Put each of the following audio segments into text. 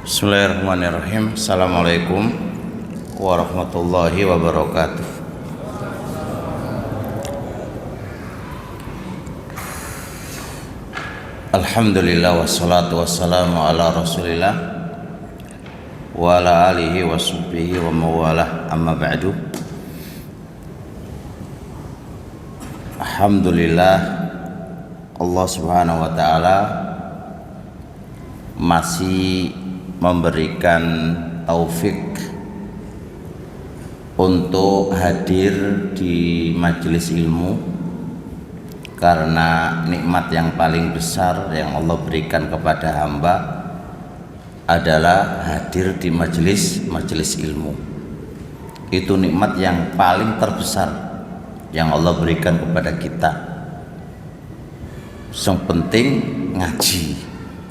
Bismillahirrahmanirrahim. Assalamualaikum warahmatullahi wabarakatuh. Alhamdulillah wassalatu wassalamu ala rasulillah wa ala alihi wa sahbihi wa mawalah, amma ba'du. Alhamdulillah, Allah subhanahu wa ta'ala masih memberikan taufik untuk hadir di majelis ilmu, karena nikmat yang paling besar yang Allah berikan kepada hamba adalah hadir di majelis ilmu. Itu nikmat yang paling terbesar yang Allah berikan kepada kita. Yang penting ngaji,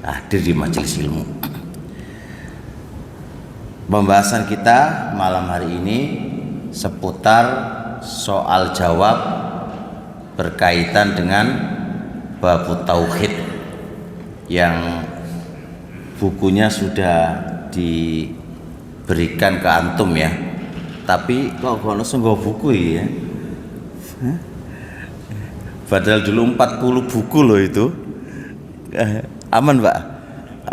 hadir di majelis ilmu. Pembahasan kita malam hari ini seputar soal jawab berkaitan dengan bab tauhid yang bukunya sudah diberikan ke antum ya. Tapi kok kono senggo buku ya? Padahal dulu 40 buku loh itu. Aman Pak?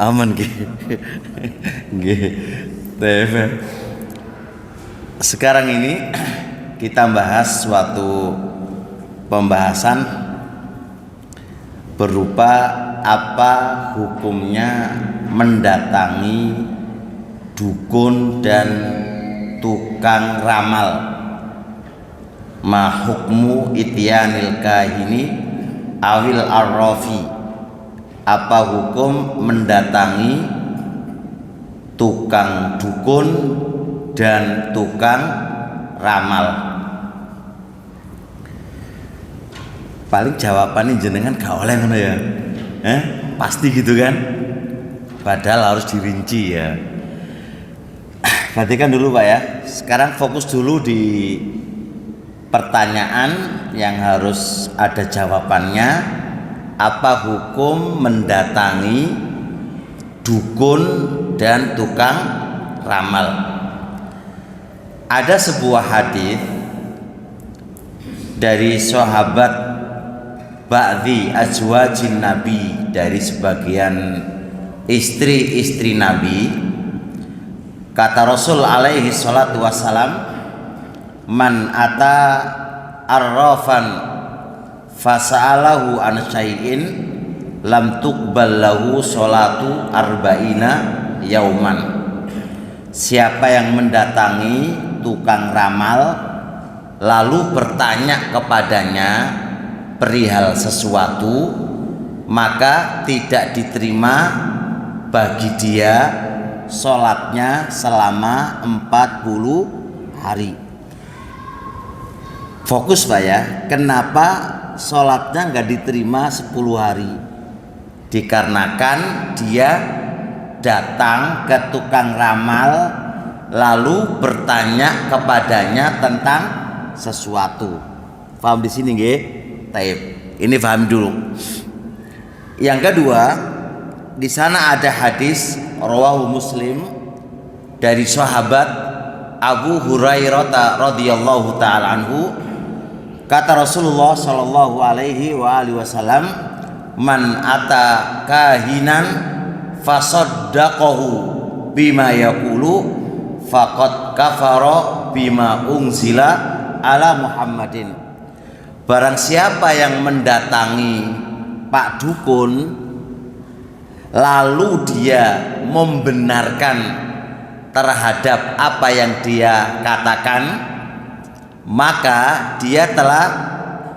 Aman gitu. Sekarang ini kita bahas suatu pembahasan berupa apa hukumnya mendatangi dukun dan tukang ramal. Ma hukmu ityanil kahini awil arrafi. Apa hukum mendatangi tukang dukun dan tukang ramal? Paling jawabannya jenengan gak oleh ngono ya. Pasti gitu kan? Padahal harus dirinci ya. Perhatikan dulu Pak ya. Sekarang fokus dulu di pertanyaan yang harus ada jawabannya. Apa hukum mendatangi dukun dan tukang ramal? Ada sebuah hadis dari sahabat ba'dhi azwajin Nabi, dari sebagian istri-istri Nabi. Kata Rasul alaihi salatu wassalam, man ata arrafan fasa'alahu an syai'in lam tuqbal lahu sholatu arba'ina yauman. Siapa yang mendatangi tukang ramal lalu bertanya kepadanya perihal sesuatu, maka tidak diterima bagi dia sholatnya selama 40 hari. Fokus Pak ya. Kenapa sholatnya nggak diterima 10 hari? Dikarenakan dia datang ke tukang ramal lalu bertanya kepadanya tentang sesuatu. Paham di sini nggih? Taib. Ini paham dulu. Yang kedua, di sana ada hadis rawahu Muslim dari sahabat Abu Hurairah radhiyallahu taala anhu. Kata Rasulullah sallallahu alaihi wa alihi wasallam, man ata kahinan fasaddaqahu bima yaqulu faqad kafara bima unzila ala Muhammadin. Barang siapa yang mendatangi Pak Dukun lalu dia membenarkan terhadap apa yang dia katakan, maka dia telah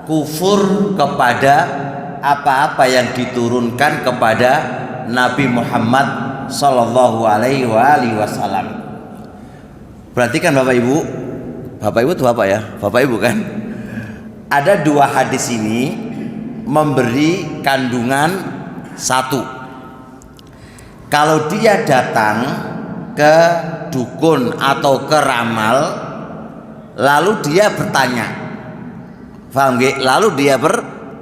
kufur kepada apa-apa yang diturunkan kepada Nabi Muhammad sallallahu alaihi wasallam. Perhatikan Bapak Ibu. Bapak Ibu itu apa ya? Bapak Ibu kan? Ada dua hadis ini memberi kandungan satu. Kalau dia datang ke dukun atau ke ramal lalu dia bertanya, paham nggih? Lalu dia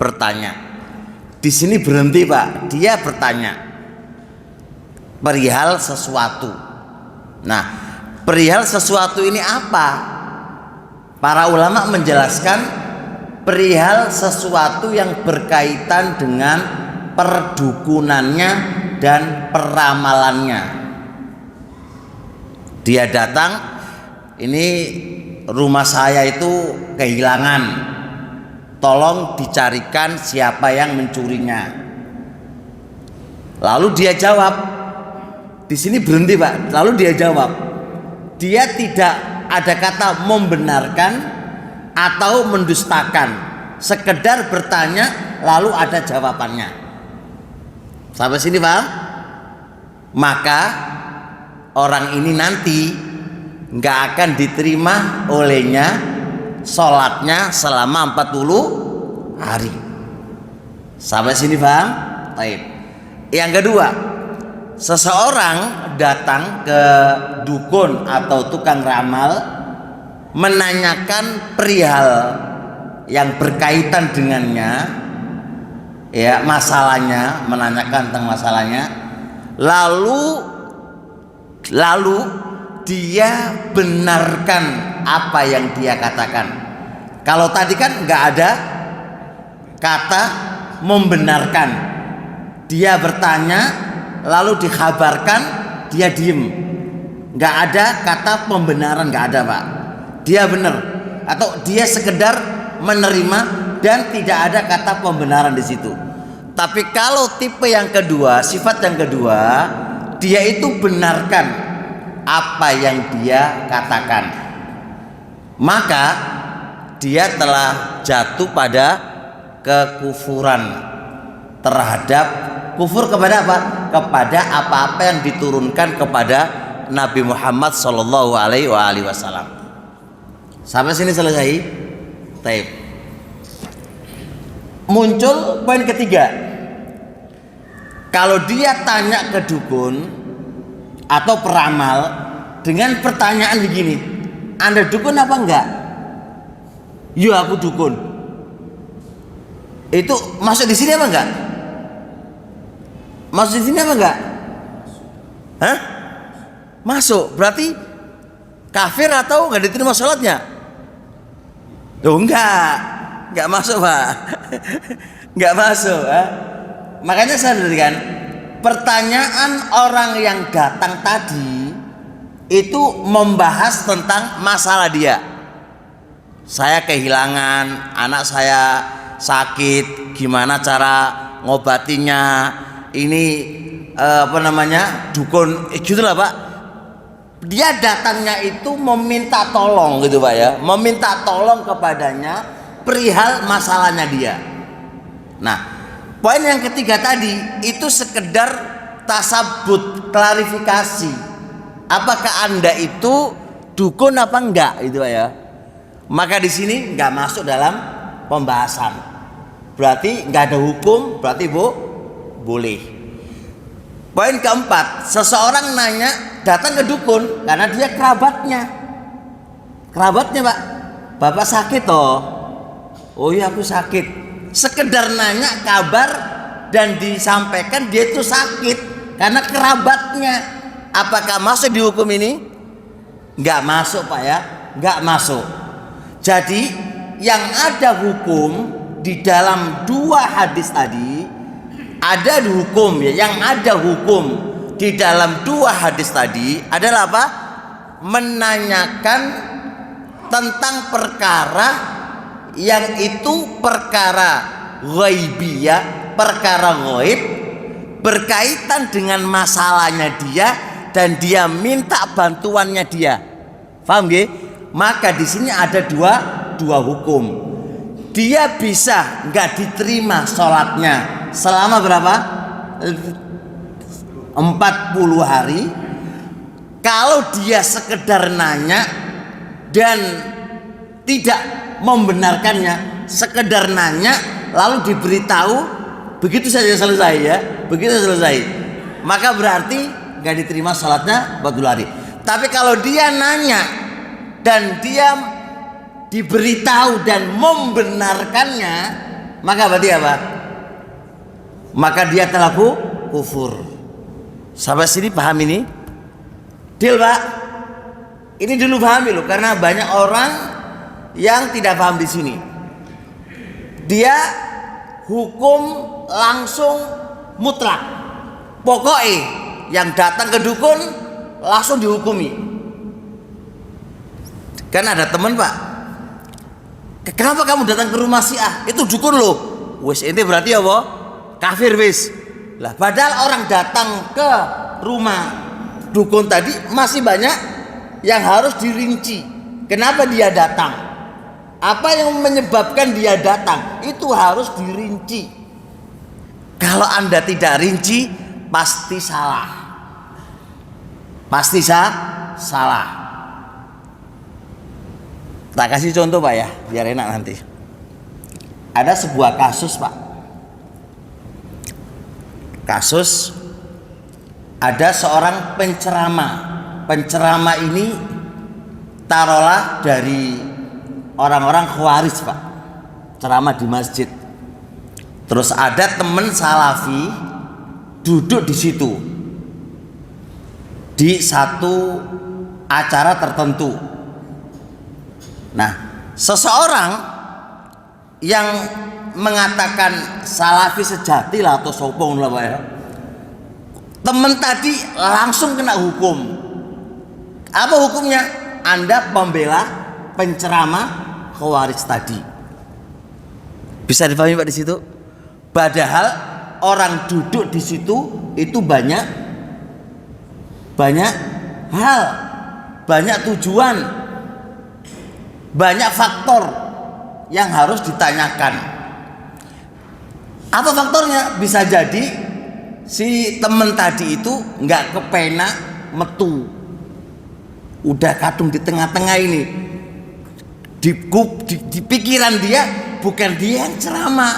bertanya. Di sini berhenti Pak, dia bertanya, perihal sesuatu. Nah, perihal sesuatu ini apa? Para ulama menjelaskan perihal sesuatu yang berkaitan dengan perdukunannya dan peramalannya. Dia datang, ini rumah saya itu kehilangan, tolong dicarikan siapa yang mencurinya. Lalu dia jawab, di sini berhenti Pak. Lalu dia jawab, dia tidak ada kata membenarkan atau mendustakan, sekedar bertanya lalu ada jawabannya. Sampai sini Pak. Maka orang ini nanti nggak akan diterima olehnya sholatnya selama 40 hari. Sampai sini paham? Baik. Yang kedua, seseorang datang ke dukun atau tukang ramal menanyakan perihal yang berkaitan dengannya, ya, masalahnya, menanyakan tentang masalahnya, lalu dia benarkan apa yang dia katakan. Kalau tadi kan nggak ada kata membenarkan, dia bertanya lalu dikabarkan, dia diem, nggak ada kata pembenaran, nggak ada Pak. Dia benar atau dia sekedar menerima dan tidak ada kata pembenaran di situ. Tapi kalau tipe yang kedua, sifat yang kedua, dia itu benarkan apa yang dia katakan, maka dia telah jatuh pada kekufuran terhadap kufur kepada apa? Kepada apa-apa yang diturunkan kepada Nabi Muhammad Sallallahu Alaihi Wasallam. Sampai sini selesai. Taib. Muncul poin ketiga. Kalau dia tanya ke dukun atau peramal dengan pertanyaan begini, Anda dukun apa enggak? Ya aku dukun. Itu masuk di sini apa enggak? Masuk di sini apa enggak? Hah? Masuk. Berarti kafir atau enggak diterima sholatnya? Oh enggak masuk Pak. Enggak masuk. Makanya saya berikan pertanyaan orang yang datang tadi itu membahas tentang masalah dia. Saya kehilangan, anak saya sakit, gimana cara ngobatinya? Ini dukun, gitulah Pak. Dia datangnya itu meminta tolong gitu Pak ya, meminta tolong kepadanya perihal masalahnya dia. Nah, poin yang ketiga tadi itu sekedar tasabut, klarifikasi. Apakah Anda itu dukun apa enggak itu ya? Maka di sini enggak masuk dalam pembahasan. Berarti enggak ada hukum, berarti boleh. Poin keempat, seseorang nanya datang ke dukun karena dia kerabatnya. Kerabatnya Pak, Bapak sakit toh? Oh iya aku sakit. Sekedar nanya kabar dan disampaikan dia itu sakit karena kerabatnya. Apakah masuk di hukum ini? Enggak masuk Pak ya, enggak masuk. Jadi yang ada hukum di dalam dua hadis tadi, ada hukum ya, yang ada hukum di dalam dua hadis tadi adalah apa? Menanyakan tentang perkara yang itu perkara ghaibiyah, perkara ghaib berkaitan dengan masalahnya dia dan dia minta bantuannya dia. Paham nggih? Maka di sini ada dua hukum. Dia bisa nggak diterima sholatnya selama berapa? 40 hari. Kalau dia sekedar nanya dan tidak membenarkannya, sekedar nanya lalu diberitahu, begitu saja selesai ya, begitu selesai, maka berarti nggak diterima sholatnya 40 hari. Tapi kalau dia nanya dan dia diberitahu dan membenarkannya, maka berarti apa? Maka dia telah kufur. Sampai sini paham ini? Deal Pak. Ini dulu pahami loh, karena banyak orang yang tidak paham di sini. Dia hukum langsung mutlak. Pokoknya yang datang ke dukun langsung dihukumi. Kan ada teman Pak, kenapa kamu datang ke rumah si A? Itu dukun loh. Wis ente berarti apa? Kafir wis. Lah padahal orang datang ke rumah dukun tadi masih banyak yang harus dirinci. Kenapa dia datang? Apa yang menyebabkan dia datang? Itu harus dirinci. Kalau Anda tidak rinci, pasti salah. Pasti salah. Tak kasih contoh Pak ya, biar enak nanti. Ada sebuah kasus Pak. Kasus ada seorang penceramah. Penceramah ini taruhlah dari orang-orang Khawarij Pak, ceramah di masjid. Terus ada teman Salafi duduk di situ di satu acara tertentu. Nah, seseorang yang mengatakan Salafi sejati lah atau sopong lah Pak ya, teman tadi langsung kena hukum. Apa hukumnya? Anda pembela penceramah Khawarij tadi. Bisa dipahami Pak di situ? Padahal orang duduk di situ itu banyak hal, banyak tujuan, banyak faktor yang harus ditanyakan. Apa faktornya? Bisa jadi si temen tadi itu nggak kepena metu, udah kadung di tengah-tengah ini, di pikiran dia bukan dia yang ceramah,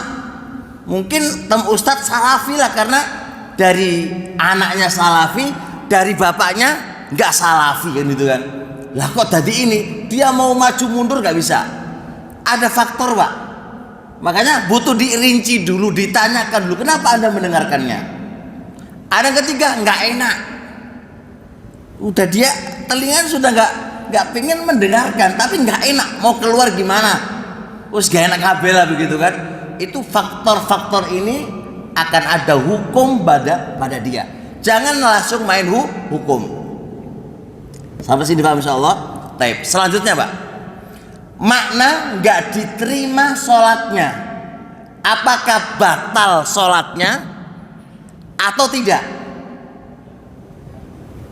mungkin Ustadz Salafi lah, karena dari anaknya Salafi, dari bapaknya nggak Salafi kan gitu kan. Lah kok tadi ini dia mau maju mundur nggak bisa, ada faktor Pak. Makanya butuh dirinci dulu, ditanyakan dulu kenapa Anda mendengarkannya. Ada ketiga nggak enak, udah dia telinga sudah nggak pengen mendengarkan, tapi nggak enak, mau keluar gimana? Terus gak enak kabel lah begitu kan. Itu faktor-faktor ini akan ada hukum pada dia. Jangan langsung main hukum. Sampai sini paham insyaallah. Baik, selanjutnya Pak, makna nggak diterima sholatnya, apakah batal sholatnya atau tidak?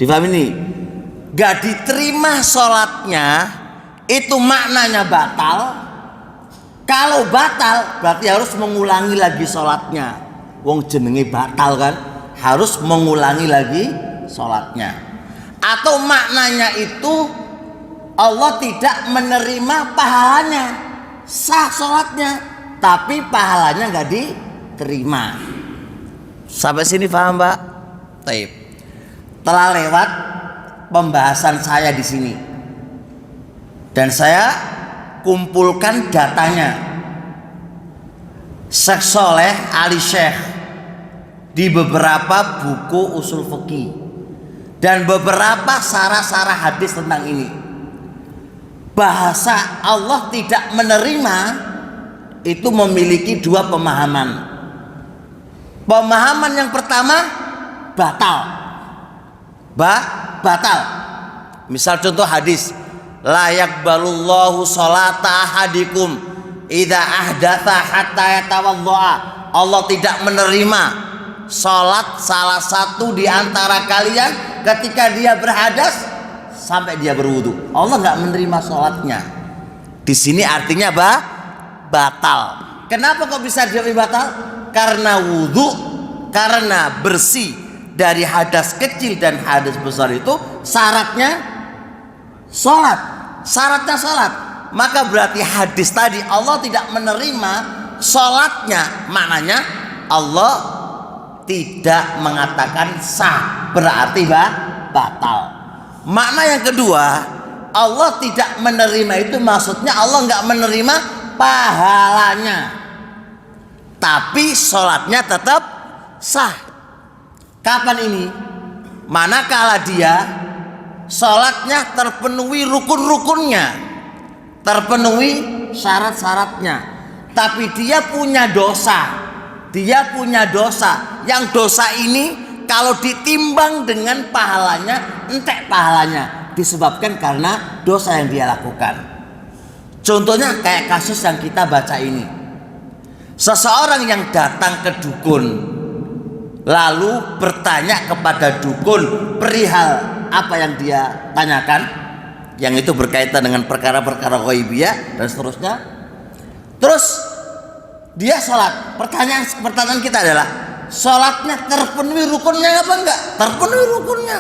Difahami nih, nggak diterima sholatnya itu maknanya batal. Kalau batal berarti harus mengulangi lagi sholatnya. Wong jenenge batal kan, harus mengulangi lagi sholatnya. Atau maknanya itu Allah tidak menerima pahalanya, sah sholatnya, tapi pahalanya nggak diterima. Sampai sini paham Pak? Taib. Telah lewat pembahasan saya di sini, dan saya kumpulkan datanya. Syekh Soleh Ali Syekh di beberapa buku usul fikih dan beberapa sarah-sarah hadis tentang ini. Bahasa Allah tidak menerima itu memiliki dua pemahaman. Pemahaman yang pertama batal. Batal. Misal contoh hadis, la yaqbalullahu sholata ahadikum idza ahdatsa hatta yatawaddaa. Allah tidak menerima salat salah satu di antara kalian ketika dia berhadas sampai dia berwudu. Allah nggak menerima sholatnya. Di sini artinya batal. Kenapa kok bisa jadi batal? Karena wudu, karena bersih dari hadas kecil dan hadas besar itu syaratnya sholat. Syaratnya sholat. Maka berarti hadis tadi Allah tidak menerima sholatnya. Maknanya Allah tidak mengatakan sah, berarti batal. Makna yang kedua, Allah tidak menerima itu maksudnya Allah nggak menerima pahalanya, tapi sholatnya tetap sah. Kapan ini? manakala dia sholatnya terpenuhi rukun-rukunnya, terpenuhi syarat-syaratnya, tapi dia punya dosa. Dia punya dosa. Yang dosa ini kalau ditimbang dengan pahalanya, entek pahalanya, disebabkan karena dosa yang dia lakukan. Contohnya kayak kasus yang kita baca ini. Seseorang yang datang ke dukun, lalu bertanya kepada dukun perihal apa yang dia tanyakan, yang itu berkaitan dengan perkara-perkara ghaibiyah dan seterusnya. Terus dia sholat. Pertanyaan kita adalah, sholatnya terpenuhi rukunnya apa enggak? Terpenuhi rukunnya.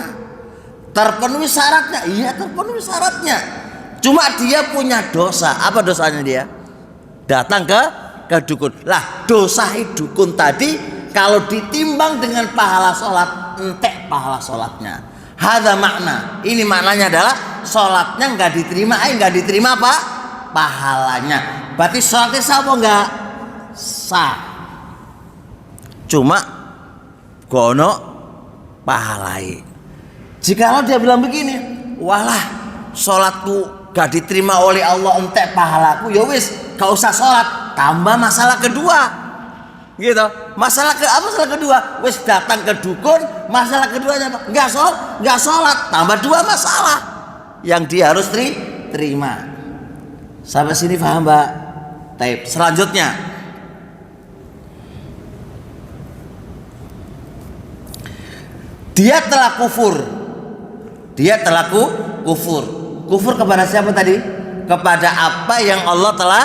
Terpenuhi syaratnya? Iya, terpenuhi syaratnya. Cuma dia punya dosa. Apa dosanya dia? Datang ke dukun. Lah, dosa dukun tadi kalau ditimbang dengan pahala sholat, entek pahala sholatnya. Hadza makna. Ini maknanya adalah sholatnya nggak diterima. Nggak diterima apa? Pahalanya. Berarti sholatnya sah apa enggak? Sah. Cuma gono pahalai. Jikalau dia bilang begini, walah sholatku gak diterima oleh Allah, entek pahalaku, ya wis gak usah sholat, tambah masalah kedua, gitu. Masalah kedua, wis datang ke dukun, masalah keduanya apa? Gak sholat, tambah dua masalah yang dia harus terima. Sampai sini paham, Mbak? Taib. Selanjutnya, dia telah kufur. Dia telah kufur. Kufur kepada siapa tadi? Kepada apa yang Allah telah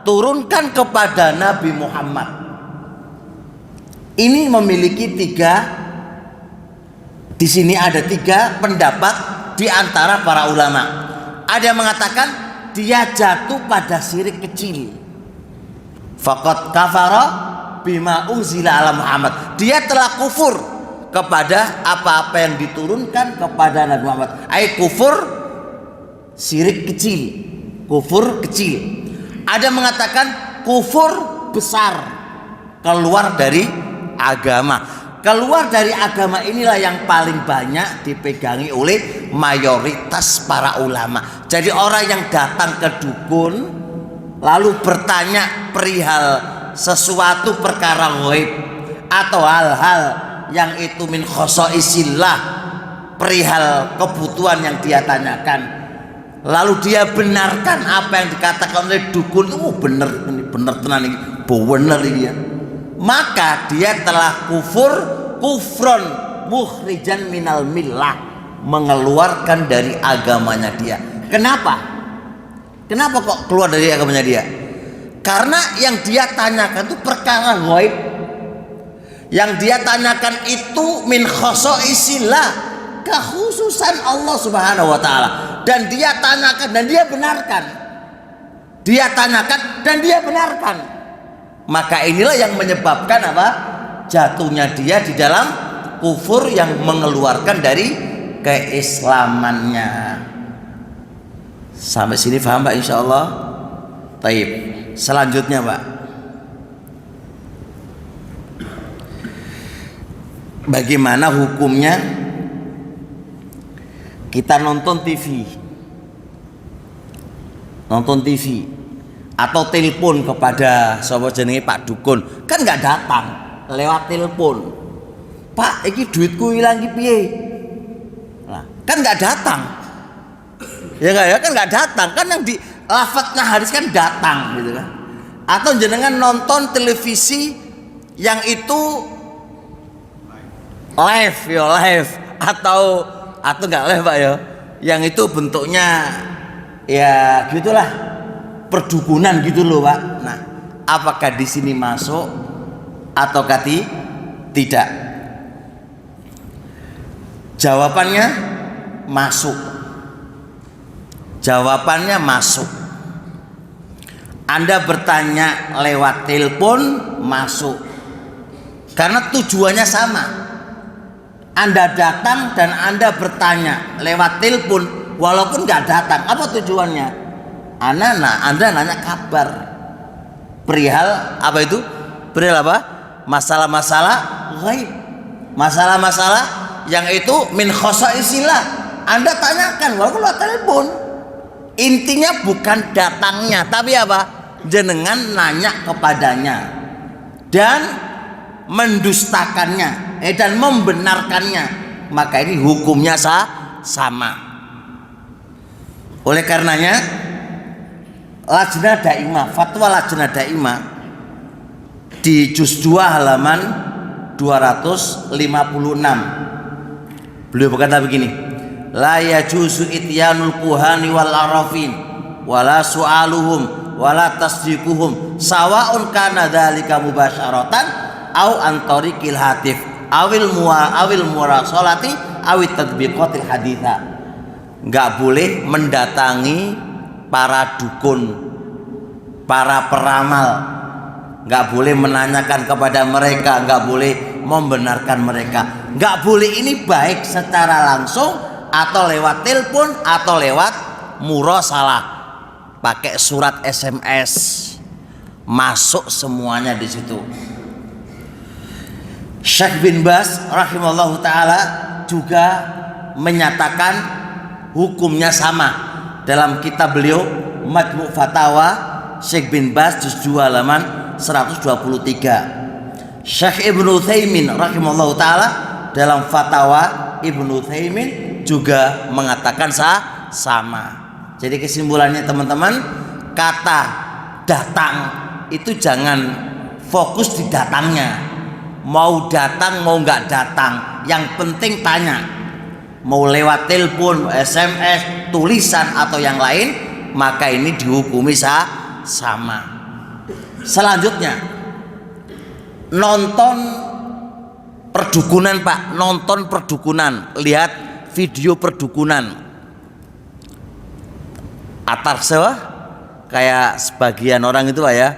turunkan kepada Nabi Muhammad. Ini memiliki di sini ada tiga pendapat di antara para ulama. Ada yang mengatakan dia jatuh pada syirik kecil. Faqad kafara bima unzila ala Muhammad. Dia telah kufur kepada apa-apa yang diturunkan kepada Nabi Muhammad. Kufur syirik kecil, kufur kecil. Ada mengatakan kufur besar, keluar dari agama. Keluar dari agama inilah yang paling banyak dipegangi oleh mayoritas para ulama. Jadi orang yang datang ke dukun lalu bertanya perihal sesuatu perkara ghaib atau hal-hal yang itu min khosaisillah, perihal kebutuhan yang dia tanyakan, lalu dia benarkan apa yang dikatakan oleh dukun itu, bener tenan ini, bener ini ya, maka dia telah kufron mukhrijan minal millah, mengeluarkan dari agamanya dia. Kenapa kok keluar dari agamanya dia? Karena yang dia tanyakan itu perkara ghaib. Yang dia tanyakan itu min khosaisillah, kekhususan Allah Subhanahu wa taala, dan dia tanyakan dan dia benarkan. Dia tanyakan dan dia benarkan. Maka inilah yang menyebabkan apa? Jatuhnya dia di dalam kufur yang mengeluarkan dari keislamannya. Sampai sini paham, Pak, insyaallah? Taib. Selanjutnya, Pak, bagaimana hukumnya kita nonton TV atau telepon kepada sapa jenenge Pak Dukun, kan nggak datang, lewat telepon. Pak, iki duitku hilang iki piye? Nah, kan nggak datang. Ya kan nggak datang, kan yang di lafadznya harus kan datang gitu kan. Atau jenengan nonton televisi yang itu live atau nggak live, Pak ya, yang itu bentuknya ya gitulah, perdukunan gitu loh, Pak. Nah, apakah di sini masuk atau tidak? Jawabannya masuk. Anda bertanya lewat telepon masuk, karena tujuannya sama. Anda datang dan Anda bertanya lewat telepon, walaupun nggak datang, apa tujuannya? Anda nanya kabar perihal apa itu? Perihal apa? Masalah-masalah ghaib, masalah-masalah yang itu min khosaisillah. Anda tanyakan walaupun lewat telepon. Intinya bukan datangnya, tapi apa? Jenengan nanya kepadanya dan mendustakannya dan membenarkannya, maka ini hukumnya sama. Oleh karenanya Lajnah Daimah, fatwa Lajnah Daimah di juz 2 halaman 256 beliau berkata begini, la yajuzu ityanul kuhani wal arafin wala su'aluhum wala tasdiquhum sawa'un kana dzalika mubasyaratan au an tariqil hatif awil murasalati awit tadbiqatil haditha. Enggak boleh mendatangi para dukun, para peramal, enggak boleh menanyakan kepada mereka, enggak boleh membenarkan mereka, enggak boleh. Ini baik secara langsung atau lewat telepon atau lewat murasalah, pakai surat SMS, masuk semuanya di situ. Syekh bin Baz rahimahullah taala juga menyatakan hukumnya sama dalam kitab beliau Majmu' Fatawa Syekh bin Baz juz 2 halaman 123. Syekh Ibnu Utsaimin rahimahullah taala dalam Fatawa Ibnu Utsaimin juga mengatakan sama. Jadi kesimpulannya teman-teman, kata datang itu jangan fokus di datangnya. Mau datang mau nggak datang, yang penting tanya. Mau lewat telepon, SMS, tulisan atau yang lain, maka ini dihukumi sama. Selanjutnya, nonton perdukunan Pak, nonton perdukunan, lihat video perdukunan. Atarse kayak sebagian orang itu Pak ya,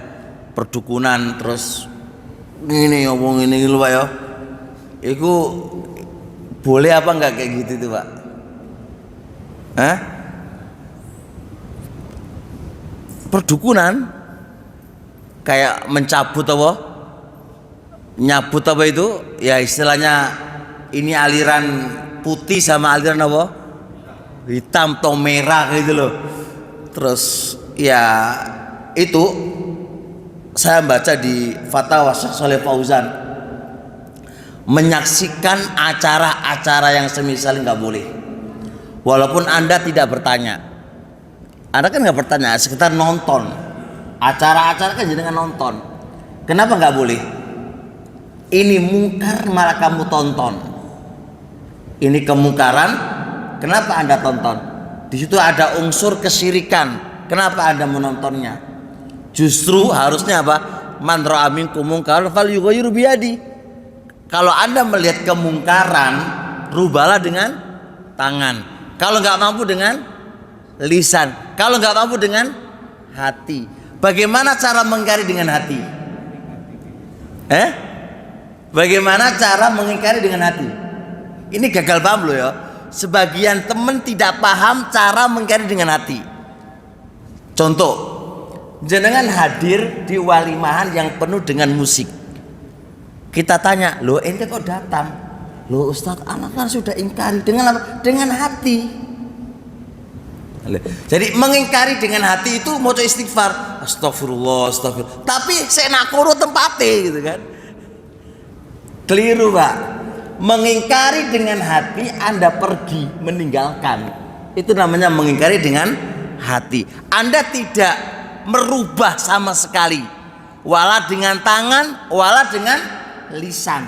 perdukunan terus ini ngomong ini lu Pak ya. Itu boleh apa enggak kayak gitu tuh Pak? Hah? Perdukunan kayak mencabut apa? Nyabut apa itu? Ya istilahnya ini aliran putih sama aliran apa? Hitam atau merah gitu loh. Terus ya itu saya baca di Fatwa Syekh Shalih Fauzan, menyaksikan acara-acara yang semisal nggak boleh, walaupun Anda tidak bertanya. Anda kan nggak bertanya, sekitar nonton acara-acara kan jadi nonton. Kenapa nggak boleh? Ini mungkar malah kamu tonton. Ini kemungkaran, kenapa Anda tonton? Di situ ada unsur kesyirikan, kenapa Anda menontonnya? Justru harusnya apa? Man ra'a minkum munkaran falyughayyirhu biyadi. Kalau Anda melihat kemungkaran, rubahlah dengan tangan. Kalau nggak mampu dengan lisan. Kalau nggak mampu dengan hati. Bagaimana cara mengingkari dengan hati? Bagaimana cara mengingkari dengan hati? Ini gagal paham loh ya. Sebagian teman tidak paham cara mengingkari dengan hati. Contoh, jenengan hadir di walimahan yang penuh dengan musik. Kita tanya, loh ente kok datang? Loh Ustadz, anak kan sudah ingkari. Dengan apa? Dengan hati. Jadi mengingkari dengan hati itu mau istighfar, astagfirullah, astagfirullah. Tapi saya nak kuru tempatnya gitu kan. Keliru Pak. Mengingkari dengan hati, Anda pergi meninggalkan. Itu namanya mengingkari dengan hati. Anda tidak merubah sama sekali, wala dengan tangan, wala dengan lisan.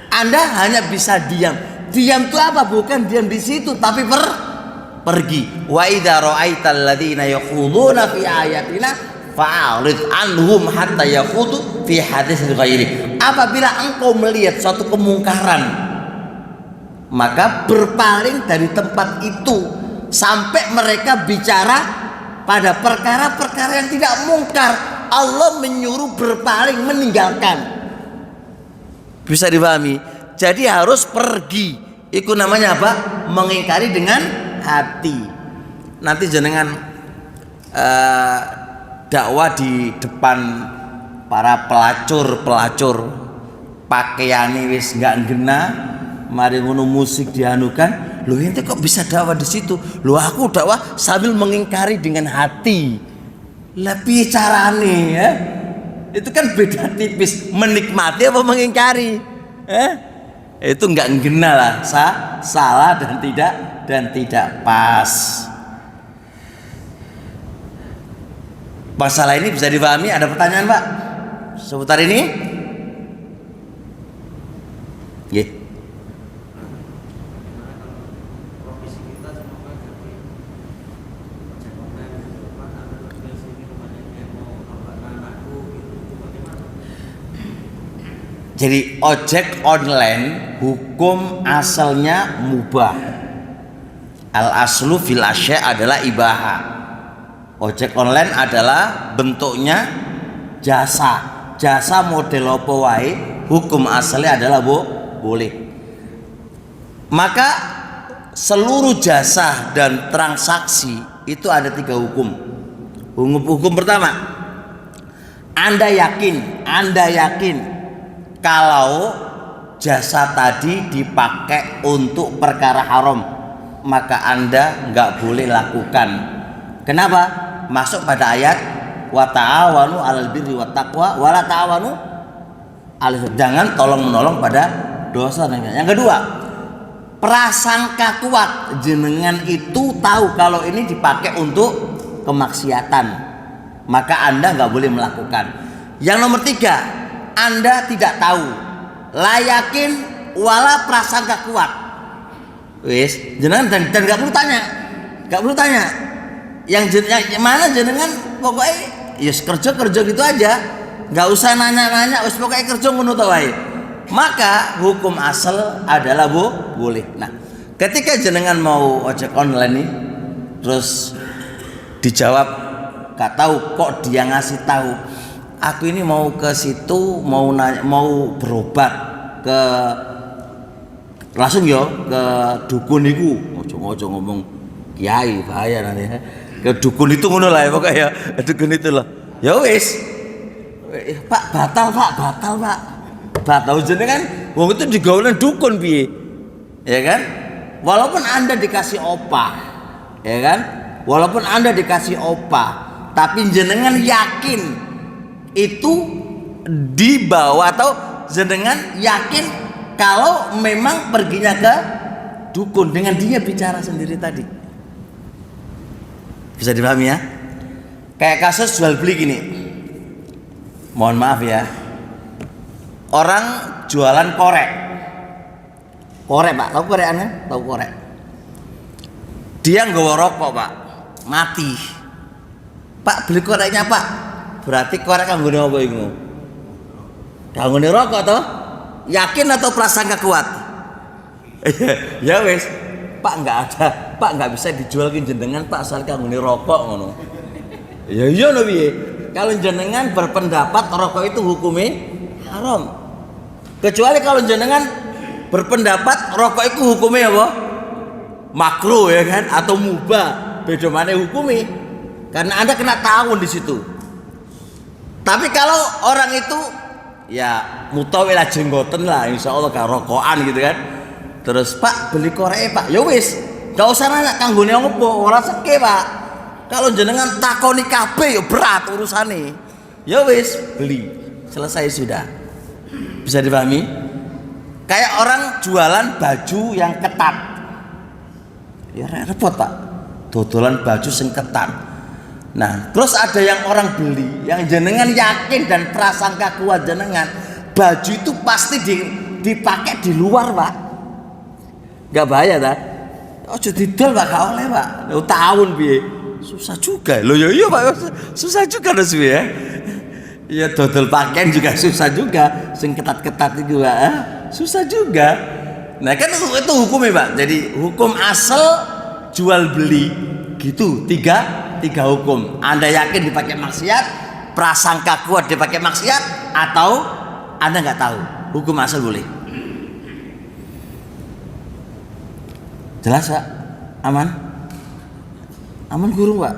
Anda hanya bisa diam. Diam itu apa? Bukan diam di situ, tapi pergi. Wa idza ra'aital ladzina yakhuduna fi ayatina fa'rid anhum hatta yakhudu fi haditsin ghairi. Apabila engkau melihat suatu kemungkaran, maka berpaling dari tempat itu sampai mereka bicara pada perkara-perkara yang tidak mungkar. Allah menyuruh berpaling, meninggalkan. Bisa dipahami? Jadi harus pergi. Itu namanya apa? Mengingkari dengan hati. Nanti jenengan dakwah di depan para pelacur pakaian wis nggak ngena, mari ngono musik dianukan. Loh ente kok bisa dakwah di situ? Loh aku dakwah sambil mengingkari dengan hati. Lah piye carane ya? Itu kan beda tipis, menikmati apa mengingkari. Itu enggak ngena lah, salah dan tidak pas. Masalah ini bisa dipahami? Ada pertanyaan, Pak? Seputar ini? Nggih. Jadi ojek online hukum asalnya mubah. Al aslu fil asya adalah ibaha. Ojek online adalah bentuknya jasa model apa wae, hukum asalnya adalah boleh. Maka seluruh jasa dan transaksi itu ada 3 hukum. Hukum pertama, Anda yakin kalau jasa tadi dipakai untuk perkara haram, maka Anda nggak boleh lakukan. Kenapa? Masuk pada ayat wa ta'awanu 'alal birri wat taqwa wa la ta'awanu 'alal, jangan tolong menolong pada dosa. Yang kedua, prasangka kuat, jenengan itu tahu kalau ini dipakai untuk kemaksiatan, maka Anda nggak boleh melakukan. Yang nomor 3, Anda tidak tahu, layakin wala prasangka kuat. Wis, jenengan dan nggak perlu tanya. Yang mana jenengan pokoknya yes kerja gitu aja, nggak usah nanya, wis pokoknya kerja ngono ta wae. Maka hukum asal adalah boleh. Nah, ketika jenengan mau ojek online nih, terus dijawab nggak tahu, kok dia ngasih tahu. Aku ini mau ke situ, mau berobat ke langsung ke dukun itu. Ojo ngomong kiai, bahaya nanti. Ke dukun itu ngono lah ya pokoknya, dukun itu loh. Ya wis. Pak batal jenengan wong itu digaulan dukun piye? Ya kan? Walaupun Anda dikasih opah, ya kan? Walaupun Anda dikasih opah, tapi jenengan yakin itu dibawa, atau jenengan yakin kalau memang perginya ke dukun dengan dia bicara sendiri tadi. Bisa dipahami ya? Kayak kasus jual beli gini. Mohon maaf ya. Orang jualan korek. Pak, tahu korekannya? Tahu korek. Dia nggawa rokok, Pak. Mati. Pak, beli koreknya, Pak. Berarti korek kanggone apa iku? Kanggone rokok toh? Yakin atau prasangka kuat? Ya wes, Pak nggak ada, Pak nggak bisa dijualin jenengan Pak asal kanggone rokok ngono. Ya iya no piye? Kalau jenengan berpendapat rokok itu hukumnya haram. Kecuali kalau jenengan berpendapat rokok itu hukumnya apa? Makruh ya kan, atau mubah. Beda mana hukumnya? Karena Anda kena tahun di situ. Tapi kalau orang itu ya mutawilah jenggoten lah, insya Allah gak rokokan gitu kan. Terus Pak beli korek Pak, ya wis, gak usah nanya kanggone ngopo, ora seke Pak. Kalau jenengan takoni kabeh ya berat urusane. Ya wis, beli, selesai sudah. Bisa dipahami? Kayak orang jualan baju yang ketat, ya repot Pak, dodolan baju sing ketat. Nah, terus ada yang orang beli, yang jenengan yakin dan prasangka kuat jenengan, baju itu pasti dipakai di luar, Pak. Gak bahaya ta? Ojo didol Pak, gak oleh Pak. Lo tahun piye? Susah juga. Lo ya iya Pak, susah juga terus ya. Ya dodol pakaian juga susah juga, sing ketat-ketat itu Pak. Susah juga. Nah, kan itu hukumnya Pak. Jadi hukum asal jual beli gitu, tiga hukum. Anda yakin dipakai maksiat, prasangka kuat dipakai maksiat, atau Anda nggak tahu, hukum asal boleh. Jelas Pak? Aman gurung Pak?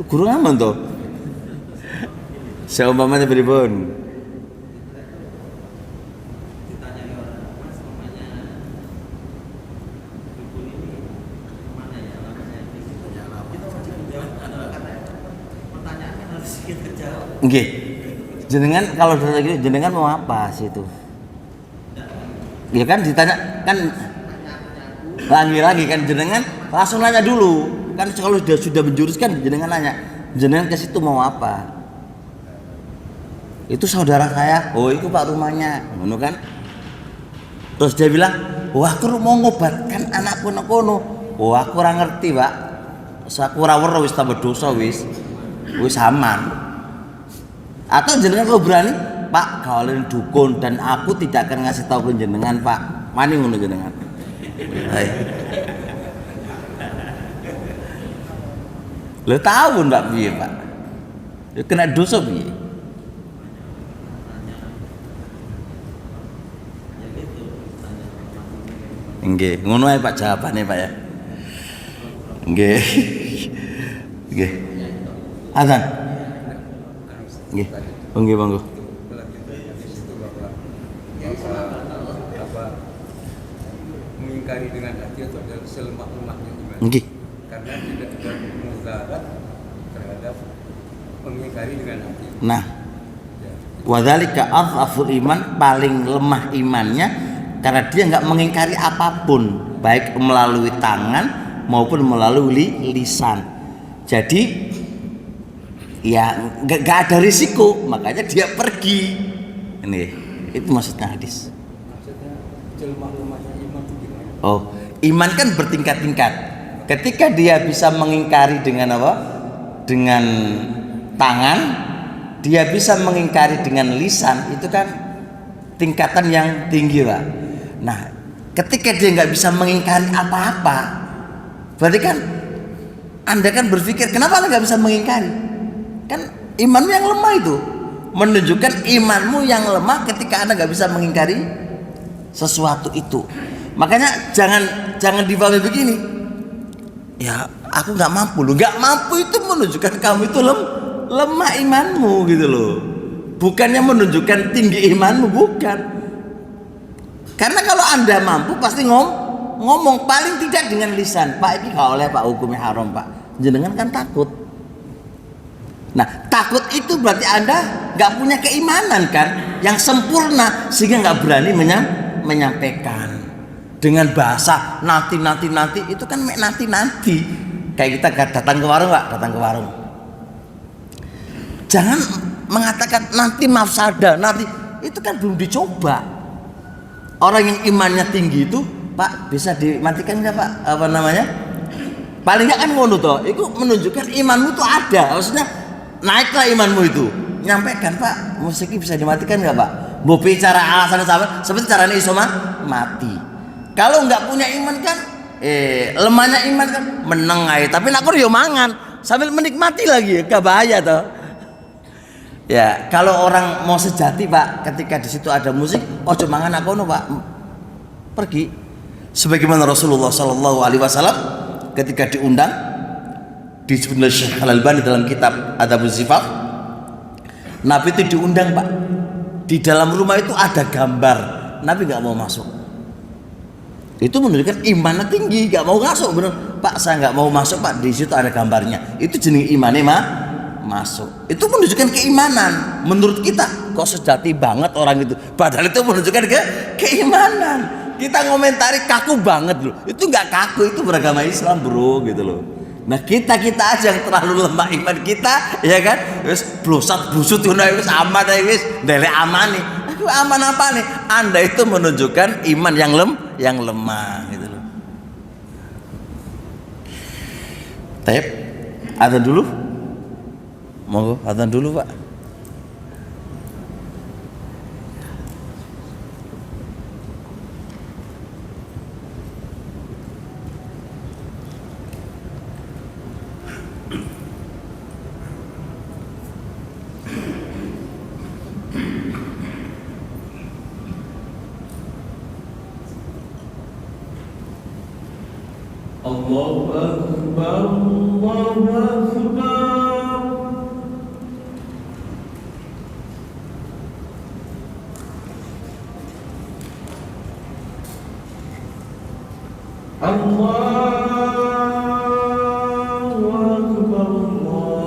Gurung aman toh? Seumpamanya pripun? Nggih. Jenengan kalau lagi jenengan mau apa sih itu? Ya kan ditanya kan lagi kan jenengan langsung nanya dulu. Kan kalau sudah menjurus kan jenengan nanya, jenengan ke situ mau apa? Itu saudara saya. Oh, itu Pak rumahnya. Ngono kan? Terus dia bilang, "Wah, aku mau ngobatkan anakku nang kono." Oh, aku ora ngerti, Pak. Aku ora weruh wis tambah dosa wis. Wis aman. Atau jenengan kalau berani, Pak, kalian dukun dan aku tidak akan ngasih tahu ke jenengan, Pak. Mani ngono jenengan. Hai. Lo tahu ndak piye, Pak? Ya kena dosa piye? Nggih, ngono ae Pak jawabane, Pak ya. Nggih. Nggih. Azan. Nggih. Nggih, monggo. Mengingkari dengan hati atau selemah-lemahnya iman. Nggih. Karena tidak ada mudarat terhadap mengingkari dengan hati. Nah, wadzalika adhaful iman, paling lemah imannya karena dia nggak mengingkari apapun, baik melalui tangan maupun melalui lisan. Jadi ya nggak ada risiko, makanya dia pergi. Ini itu maksudnya hadis. Maksudnya lemah-lemahnya iman itu gimana? Oh, iman kan bertingkat-tingkat. Ketika dia bisa mengingkari dengan apa? Dengan tangan, dia bisa mengingkari dengan lisan, itu kan tingkatan yang tinggi, Pak. Nah, ketika dia nggak bisa mengingkari apa-apa, berarti kan Anda kan berpikir, kenapa Anda nggak bisa mengingkari? Kan imanmu yang lemah itu menunjukkan imanmu yang lemah ketika Anda nggak bisa mengingkari sesuatu itu. Makanya jangan dipahami begini. Ya, aku nggak mampu loh. Nggak mampu itu menunjukkan kamu itu lemah imanmu gitu loh. Bukannya menunjukkan tinggi imanmu, bukan. Karena kalau Anda mampu pasti ngomong paling tidak dengan lisan. Pak, ini nggak oleh Pak, hukumnya haram Pak. Jenengan kan takut. Nah, takut itu berarti Anda nggak punya keimanan kan yang sempurna sehingga nggak berani menyampaikan dengan bahasa nanti itu kan nanti kayak kita datang ke warung, Pak, datang ke warung. Jangan mengatakan nanti mafsada, nanti itu kan belum dicoba. Orang yang imannya tinggi itu, Pak, bisa dimatikan nggak, Pak? Apa namanya? Paling nggak kan ngono toh. Itu menunjukkan imanmu tuh ada. Maksudnya naiklah imanmu itu. Nyampaikan, Pak, musik bisa dimatikan nggak, Pak? Mau bicara alasan sama seperti caranya iso mati. Kalau nggak punya iman kan, lemahnya iman kan meneng aja. Tapi nak yo mangan sambil menikmati lagi, gak bahaya toh. Ya, kalau orang mau sejati, Pak, ketika di situ ada musik, ojo mangan aku no, Pak, pergi. Sebagaimana Rasulullah Shallallahu Alaihi Wasallam ketika diundang di sebenarnya Syekh Al-Albani dalam kitab Adabuz Zifaf, Nabi itu diundang, Pak. Di dalam rumah itu ada gambar, Nabi nggak mau masuk. Itu menunjukkan imannya tinggi, nggak mau masuk, bener. Pak, saya nggak mau masuk, Pak. Di situ ada gambarnya. Itu jenis imannya masuk. Itu menunjukkan keimanan. Menurut kita kok sejati banget orang itu. Padahal itu menunjukkan keimanan. Kita ngomentari kaku banget loh. Itu nggak kaku, itu beragama Islam, bro, gitu loh. Nah, kita aja yang terlalu lemah iman kita, ya kan? Wis blosat busut ngono wis aman ae wis, ndelek amane. Aku aman apa nih? Anda itu menunjukkan iman yang lemah gitu loh. Taib, adzan dulu. Monggo adzan dulu, Pak. Allahu Akbar, Allahu Akbar. Allahu Akbar, Allahu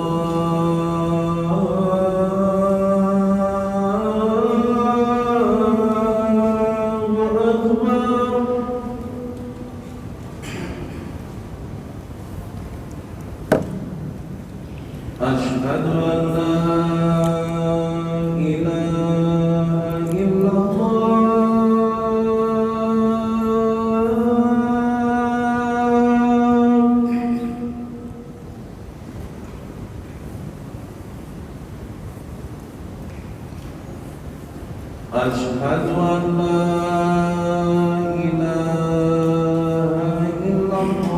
أشهد أن لا إله إلا الله أشهد أن لا إله إلا الله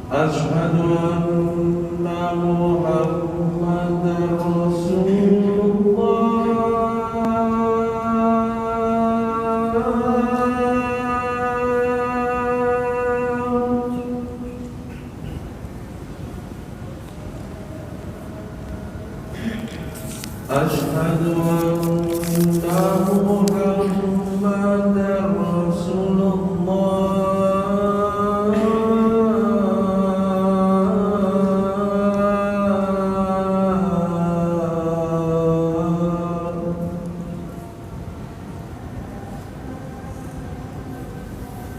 أشهد أن محمدا رسول الله أشهد أن محمدا رسول الله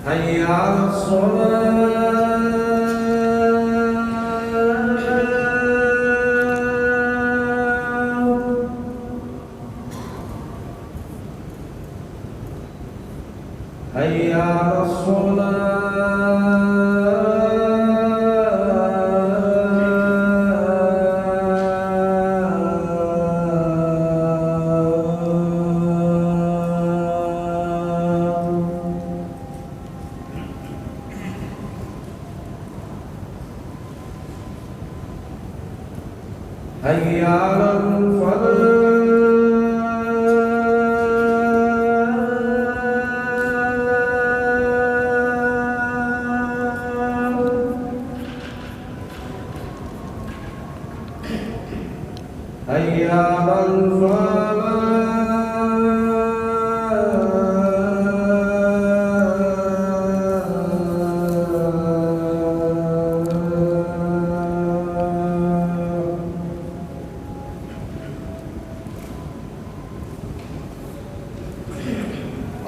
حي على الصلاة حي على الصلاة حي على الفلاح حي على الفلاح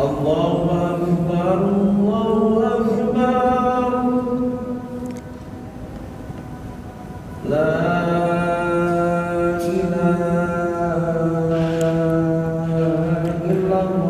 الله أكبر الله أكبر لا إله إلا الله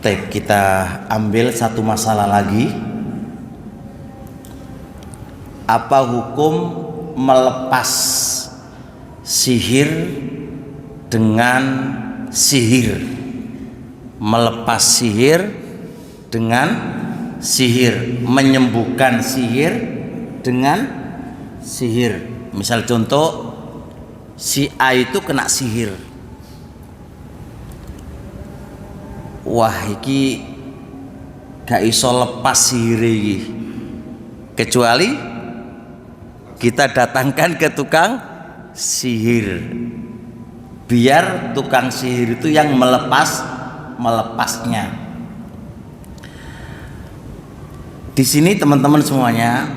Baik, kita ambil satu masalah lagi. Apa hukum melepas sihir dengan sihir? Melepas sihir dengan sihir, menyembuhkan sihir dengan sihir. Misal contoh, si A itu kena sihir. Wah, iki gak iso lepas sihir iki, kecuali kita datangkan ke tukang sihir, biar tukang sihir itu yang melepasnya. Di sini teman-teman semuanya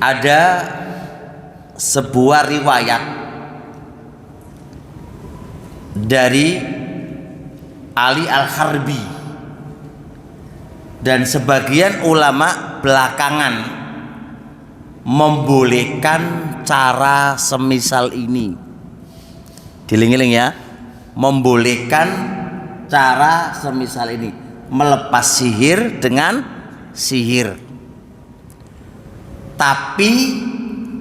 ada sebuah riwayat dari Ali Al-Harbi dan sebagian ulama belakangan membolehkan cara semisal ini. Giling-giling ya, membolehkan cara semisal ini, melepas sihir dengan sihir. Tapi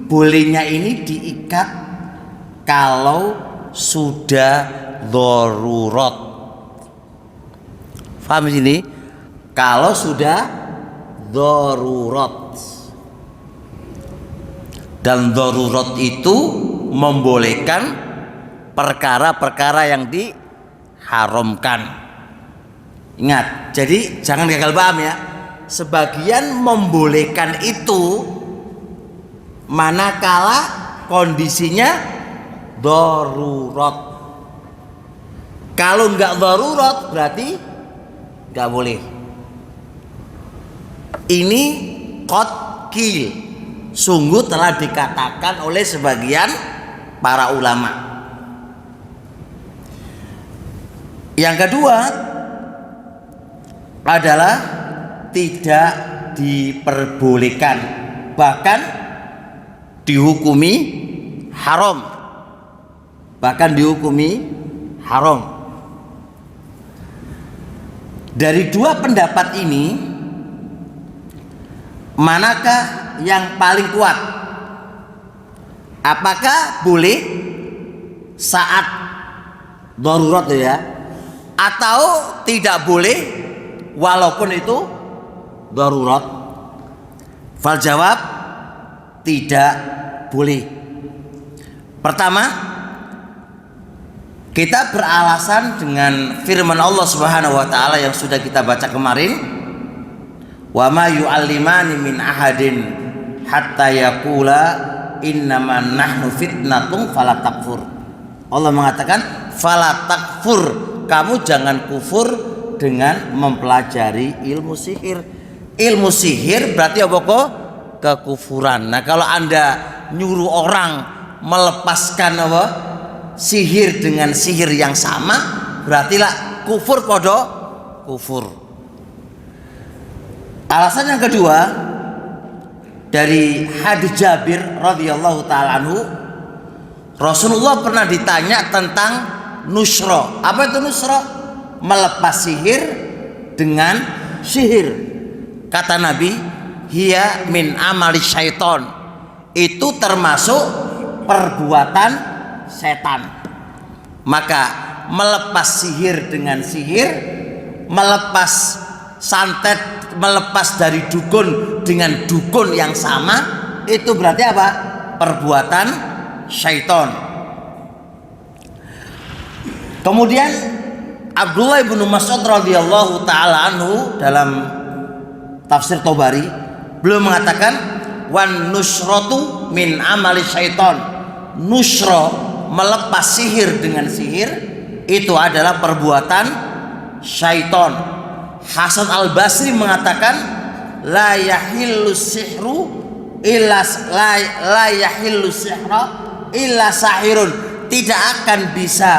bolehnya ini diikat kalau sudah darurat. Paham di sini? Kalau sudah darurat. Dan darurat itu membolehkan perkara-perkara yang diharamkan. Ingat, jadi jangan gagal paham ya. Sebagian membolehkan itu manakala kondisinya darurat. Kalau nggak darurat berarti nggak boleh. Ini qad qil, sungguh telah dikatakan oleh sebagian para ulama. Yang kedua adalah tidak diperbolehkan, bahkan dihukumi haram. Bahkan dihukumi haram. Dari dua pendapat ini, manakah yang paling kuat? Apakah boleh saat darurat ya, atau tidak boleh walaupun itu darurat? Fal jawab tidak boleh. Pertama, kita beralasan dengan firman Allah Subhanahu wa taala yang sudah kita baca kemarin, wa ma yu'allimani min ahadin hatta yaqula innama nahnu fitnatun fala takfur. Allah mengatakan fala takfur, kamu jangan kufur dengan mempelajari ilmu sihir. Ilmu sihir berarti apa kok? Kekufuran. Nah, kalau Anda nyuruh orang melepaskan apa? Sihir dengan sihir yang sama, berartilah kufur podo kufur. Alasan yang kedua dari hadis Jabir radhiyallahu taala anhu, Rasulullah pernah ditanya tentang nusra. Apa itu nusra? Melepas sihir dengan sihir. Kata Nabi, hiya min amali syaiton. Itu termasuk perbuatan setan. Maka melepas sihir dengan sihir, melepas santet, melepas dari dukun dengan dukun yang sama, itu berarti apa? Perbuatan syaiton. Kemudian Abdullah bin Mas'ud radhiyallahu taala anhu dalam tafsir Tobari, beliau mengatakan wan nusratu min amali syaiton. Nusra, melepas sihir dengan sihir, itu adalah perbuatan syaiton. Hasan al-Basri mengatakan la yahillu sihru illa la yahillu sihra illa sahirun. Tidak akan bisa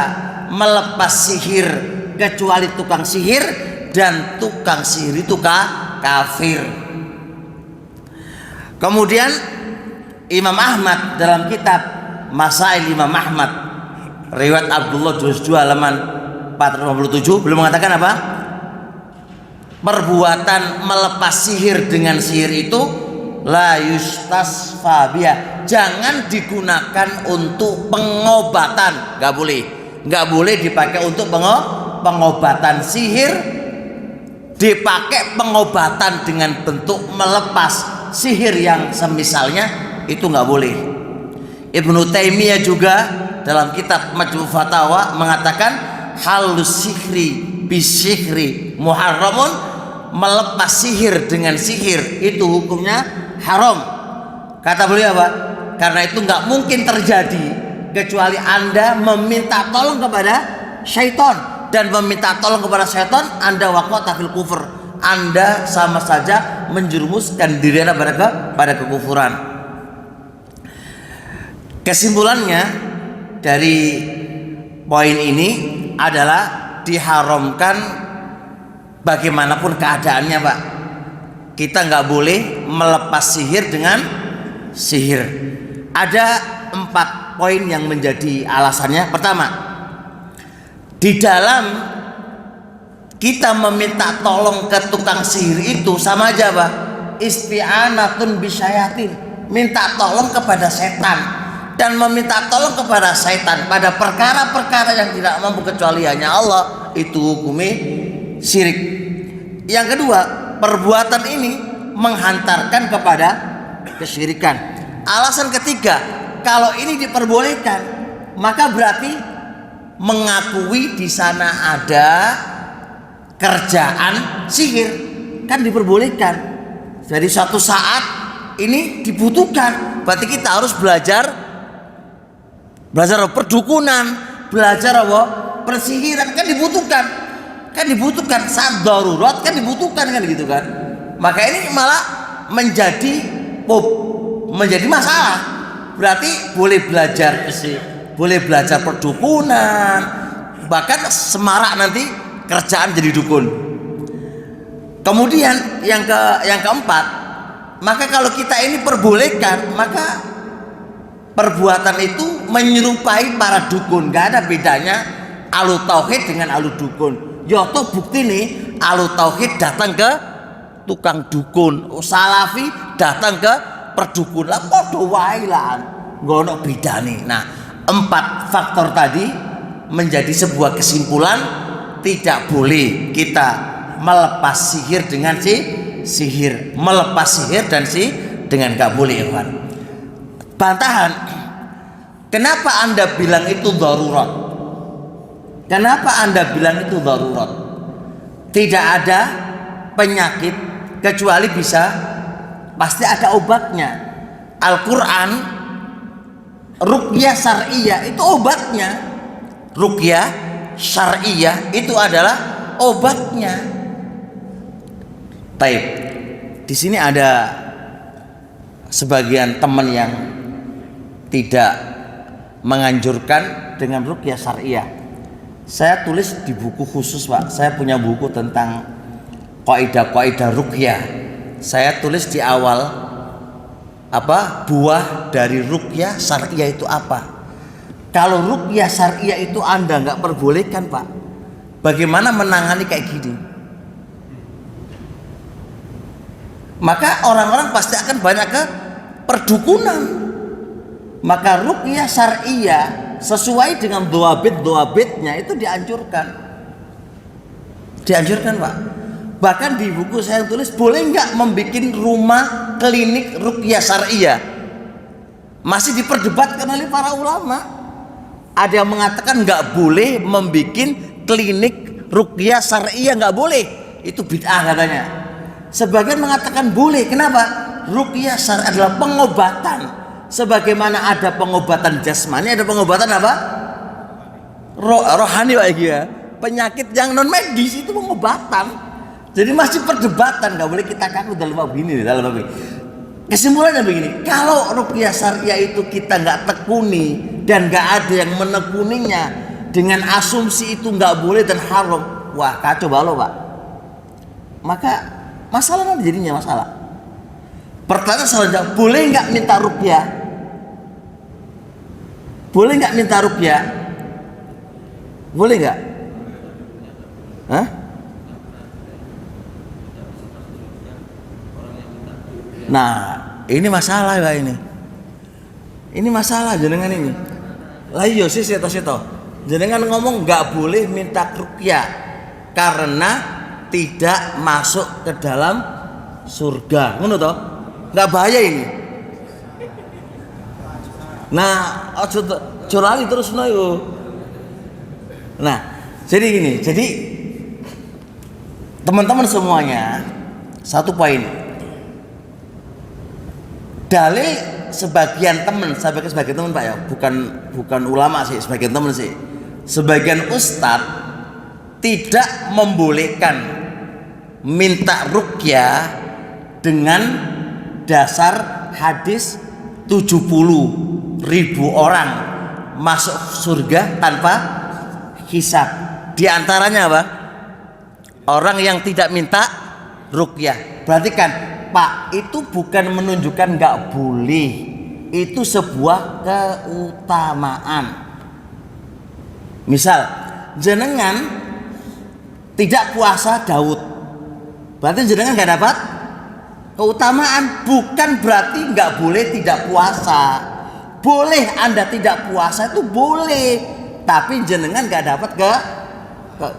melepas sihir kecuali tukang sihir, dan tukang sihir itu kafir. Kemudian Imam Ahmad dalam kitab Masail Imam Ahmad riwayat Abdullah juz 2 halaman 457 belum mengatakan apa? Perbuatan melepas sihir dengan sihir itu la yustasfa biha, jangan digunakan untuk pengobatan, nggak boleh dipakai untuk pengobatan. Sihir dipakai pengobatan dengan bentuk melepas sihir yang semisalnya, itu nggak boleh. Ibnu Taimiyah juga dalam kitab Majmu' Fatawa mengatakan halus sihri bisihri muharramun, melepas sihir dengan sihir itu hukumnya haram. Kata beliau apa? Karena itu nggak mungkin terjadi kecuali Anda meminta tolong kepada syaitan, dan meminta tolong kepada syaitan Anda waqa'ta fil kufur, Anda sama saja menjerumuskan diri Anda pada kekufuran. Kesimpulannya dari poin ini adalah diharamkan bagaimanapun keadaannya, Pak. Kita nggak boleh melepas sihir dengan sihir. Ada 4 poin yang menjadi alasannya. Pertama, di dalam kita meminta tolong ke tukang sihir itu sama aja, Pak, isti'anatun bisyayatin, minta tolong kepada setan. Dan meminta tolong kepada setan pada perkara-perkara yang tidak mampu kecuali hanya Allah, itu hukumnya syirik. Yang kedua, perbuatan ini menghantarkan kepada kesyirikan. Alasan ketiga, kalau ini diperbolehkan, maka berarti mengakui di sana ada kerjaan sihir, kan diperbolehkan. Jadi suatu saat ini dibutuhkan, berarti kita harus belajar perdukunan, belajar apa? Persihiran kan dibutuhkan saat darurat kan dibutuhkan kan gitu kan. Maka ini malah menjadi masalah. Berarti boleh belajar perdukunan, bahkan semarak nanti kerjaan jadi dukun. Kemudian yang keempat, maka kalau kita ini perbolehkan, maka perbuatan itu menyerupai para dukun. Gak ada bedanya ahlu tauhid dengan ahlu dukun. Yoto bukti nih, ahlu tauhid datang ke tukang dukun, salafi datang ke perdukun. Lah podo wae lah, ngono bedane. Nah, 4 faktor tadi menjadi sebuah kesimpulan tidak boleh kita melepas sihir dengan sihir, melepas sihir dan dengan gak boleh, Ikhwan. Bantahan, kenapa Anda bilang itu darurat? Kenapa Anda bilang itu darurat? Tidak ada penyakit kecuali pasti ada obatnya. Al-Quran, ruqyah syar'iyah itu obatnya. Ruqyah syar'iyah itu adalah obatnya. Baik, di sini ada sebagian teman yang tidak menganjurkan dengan ruqyah syar'iyah. Saya tulis di buku khusus, Pak. Saya punya buku tentang kaidah-kaidah ruqyah. Saya tulis di awal buah dari ruqyah syar'iyah itu apa. Kalau ruqyah syar'iyah itu Anda nggak perbolehkan, Pak, bagaimana menangani kayak gini? Maka orang-orang pasti akan banyak ke perdukunan. Maka ruqyah syar'iyah sesuai dengan doabitnya itu dianjurkan, Pak. Bahkan di buku saya tulis boleh nggak membuat rumah klinik ruqyah syar'iyah. Masih diperdebatkan oleh para ulama. Ada yang mengatakan nggak boleh membuat klinik ruqyah syar'iyah, nggak boleh, itu bid'ah katanya. Sebagian mengatakan boleh. Kenapa? Ruqyah syar'iyah adalah pengobatan. Sebagaimana ada pengobatan jasmani, ada pengobatan apa? Rohani, Pak ya. Penyakit yang non medis itu pengobatan. Jadi masih perdebatan, nggak boleh kita kaku dalam bab ini. Kesimpulannya begini, kalau ruqyah syariah itu kita nggak tekuni dan nggak ada yang menekuninya dengan asumsi itu nggak boleh dan haram, wah kacau balau, Pak. Maka masalah nanti jadinya masalah. Pertanyaan selanjutnya, boleh nggak minta ruqyah? Boleh nggak minta ruqyah? Boleh nggak? Hah? Nah, ini masalah, Pak, ini. Ini masalah jenengan ini. Lah iya sih seto. Jenengan ngomong nggak boleh minta ruqyah karena tidak masuk ke dalam surga. Ngono toh? Nggak bahaya ini. Nah, ojo curali terus no yo. Nah, jadi gini, teman-teman semuanya, satu poin. Dalil sebagian teman Pak ya, bukan ulama sih, sebagian teman sih. Sebagian ustadz tidak membolehkan minta ruqyah dengan dasar hadis 70.000 orang masuk surga tanpa hisab. Di antaranya apa? Orang yang tidak minta ruqyah. Berarti kan, Pak, itu bukan menunjukkan nggak boleh. Itu sebuah keutamaan. Misal, jenengan tidak puasa Daud, berarti jenengan nggak dapat keutamaan. Bukan berarti nggak boleh tidak puasa. Boleh Anda tidak puasa itu boleh, tapi jenengan nggak dapat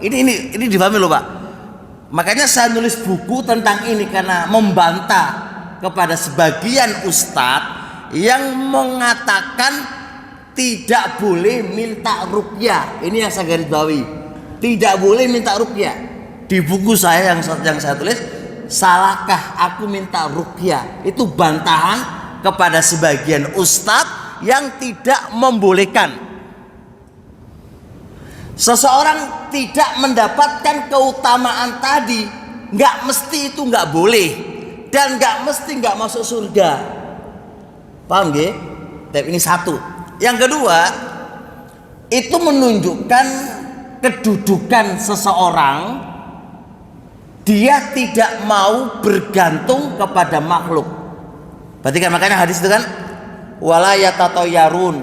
ini difahami loh, Pak. Makanya saya nulis buku tentang ini karena membantah kepada sebagian ustadz yang mengatakan tidak boleh minta ruqyah. Ini yang saya garis bawahi, tidak boleh minta ruqyah. Di buku saya yang saya tulis, salahkah aku minta ruqyah? Itu bantahan kepada sebagian ustadz yang tidak membolehkan seseorang tidak mendapatkan keutamaan tadi. Nggak mesti itu nggak boleh dan nggak mesti nggak masuk surga. Paham nggih? Tapi ini satu. Yang kedua, itu menunjukkan kedudukan seseorang, dia tidak mau bergantung kepada makhluk. Berarti kan makanya hadis itu kan wala yatatayyarun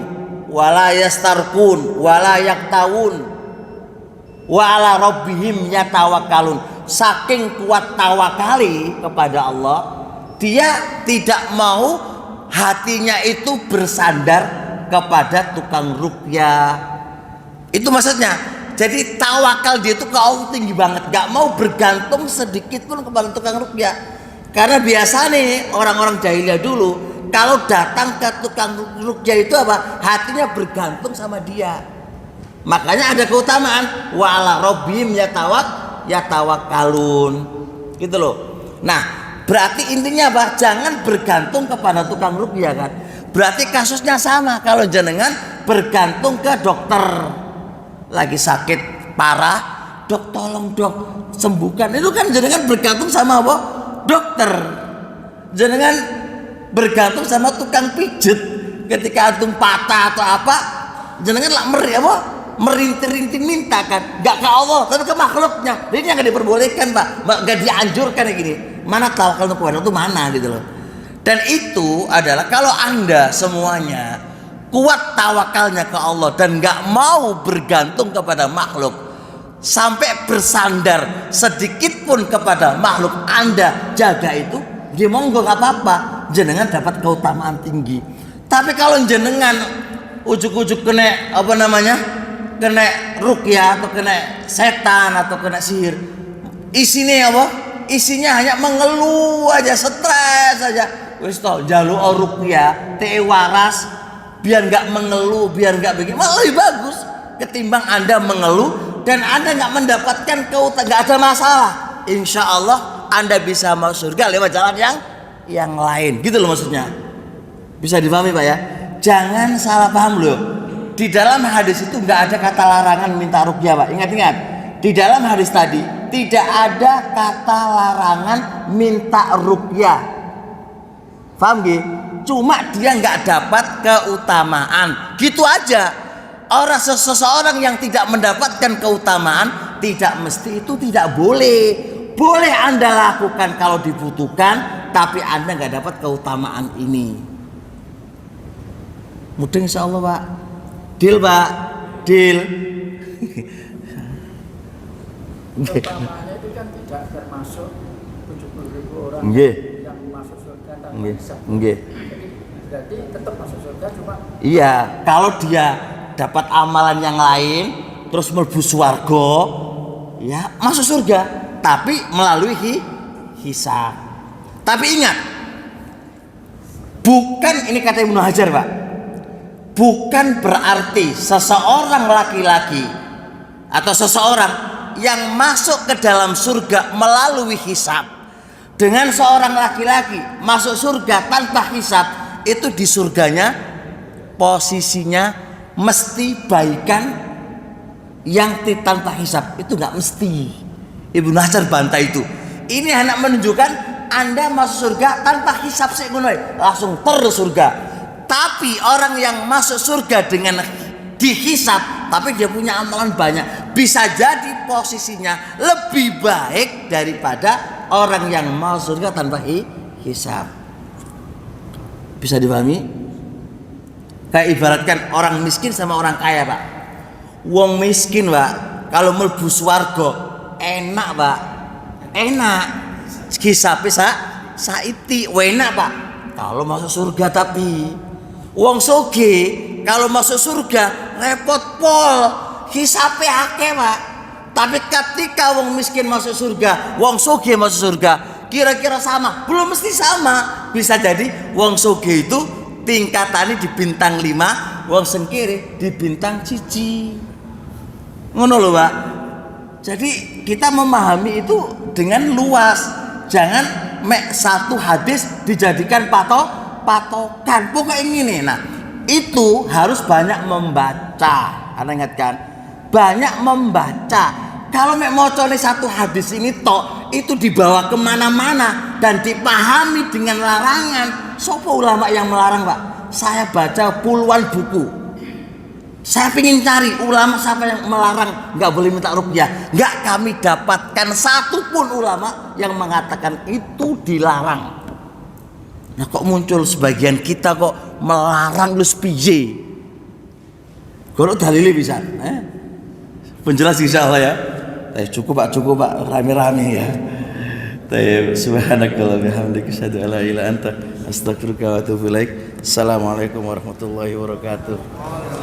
wala yastarqun wala yaktawun wa ala rabbihim yatawakkalun. Saking kuat tawakali kepada Allah, dia tidak mau hatinya itu bersandar kepada tukang ruqyah. Itu maksudnya. Jadi tawakal dia itu ke Allah tinggi banget, gak mau bergantung sedikit pun kepada tukang ruqyah. Karena biasa nih orang-orang jahiliyah dulu kalau datang ke tukang ruqyah itu apa? Hatinya bergantung sama dia. Makanya ada keutamaan wa ala rabbihim yatawakkalun. Gitu loh. Nah, berarti intinya apa? Jangan bergantung kepada tukang ruqyah kan. Berarti kasusnya sama kalau jenengan bergantung ke dokter. Lagi sakit parah, dok tolong dok sembuhkan. Itu kan jenengan bergantung sama apa? Dokter. Jenengan bergantung sama tukang pijet. Ketika antum patah atau apa, jenengan lah merintir-rintir minta kan, gak ke Allah tapi ke makhluknya. Ini yang gak diperbolehkan Pak, gak dianjurkan kayak gini. Mana tawakal kepada itu mana gitu loh. Dan itu adalah kalau anda semuanya kuat tawakalnya ke Allah dan gak mau bergantung kepada makhluk, sampai bersandar sedikit pun kepada makhluk, anda jaga itu, dia monggo gak apa-apa, jenengan dapat keutamaan tinggi. Tapi kalau jenengan ujuk-ujuk kena kena ruqyah atau kena setan atau kena sihir, isinya apa? Isinya hanya mengeluh aja, stres aja. Wis toh jalu ruqyah teh waras biar nggak mengeluh, biar nggak begini, malah lebih bagus ketimbang anda mengeluh dan anda nggak mendapatkan keutamaan. Nggak ada masalah, insya Allah anda bisa masuk surga lewat jalan yang lain, gitu loh maksudnya. Bisa dipahami Pak ya? Jangan salah paham loh. Di dalam hadis itu nggak ada kata larangan minta ruqyah Pak. Ingat-ingat, di dalam hadis tadi tidak ada kata larangan minta ruqyah. Paham gak? Cuma dia nggak dapat keutamaan, gitu aja. Orang seseorang yang tidak mendapatkan keutamaan tidak mesti itu tidak boleh. Boleh anda lakukan kalau dibutuhkan, tapi anda nggak dapat keutamaan ini. Mudah insya Allah Pak. Deal Pak, deal. Keutamaannya itu kan tidak termasuk 70.000 orang yang masuk surga tanpa hisab. Berarti tetap masuk surga, cuma iya, kalau dia dapat amalan yang lain terus mlebu swarga, ya masuk surga, tapi melalui hisab. Tapi ingat, bukan ini kata Ibnu Hajar Pak, bukan berarti seseorang laki-laki atau seseorang yang masuk ke dalam surga melalui hisab dengan seorang laki-laki masuk surga tanpa hisab, itu di surganya posisinya mesti baikan yang tanpa hisab. Itu nggak mesti. Ibnu Hajar bantah itu. Ini hanya menunjukkan anda masuk surga tanpa hisab langsung terus surga. Tapi orang yang masuk surga dengan dihisab tapi dia punya amalan banyak, bisa jadi posisinya lebih baik daripada orang yang masuk surga tanpa hisab. Bisa dipahami? Kayak ibaratkan orang miskin sama orang kaya Pak. Wong miskin Pak, kalau mlebu swarga enak Pak, enak. Hisabe saiti enak Pak. Kalau masuk surga tapi wong sugih kalau masuk surga repot pol, hisabe akeh Pak. Tapi ketika wong miskin masuk surga, wong sugih masuk surga, kira-kira sama? Belum mesti sama. Bisa jadi wong sugih itu tingkatannya di bintang 5, wong sengkiri di bintang 1. Ngono lho Pak. Jadi kita memahami itu dengan luas. Jangan mek satu hadis dijadikan patokan. Pokoknya ini. Nah, itu harus banyak membaca. Anda ingatkan, banyak membaca. Kalau mau cari satu hadis ini tok, itu dibawa kemana-mana dan dipahami dengan larangan. Siapa ulama yang melarang, Pak? Saya baca puluhan buku. Saya ingin cari ulama siapa yang melarang nggak boleh minta ruqyah. Nggak kami dapatkan satupun ulama yang mengatakan itu dilarang. Nah kok muncul sebagian kita kok melarang lu piye? Kalau dalilnya bisa, penjelas insya Allah ya. Cukup pak, rame-rame ya. Subhanakallah bihamdika asyhadu an la ilaha illa anta astaghfiruka wa atubu ilaik. Assalamualaikum warahmatullahi wabarakatuh.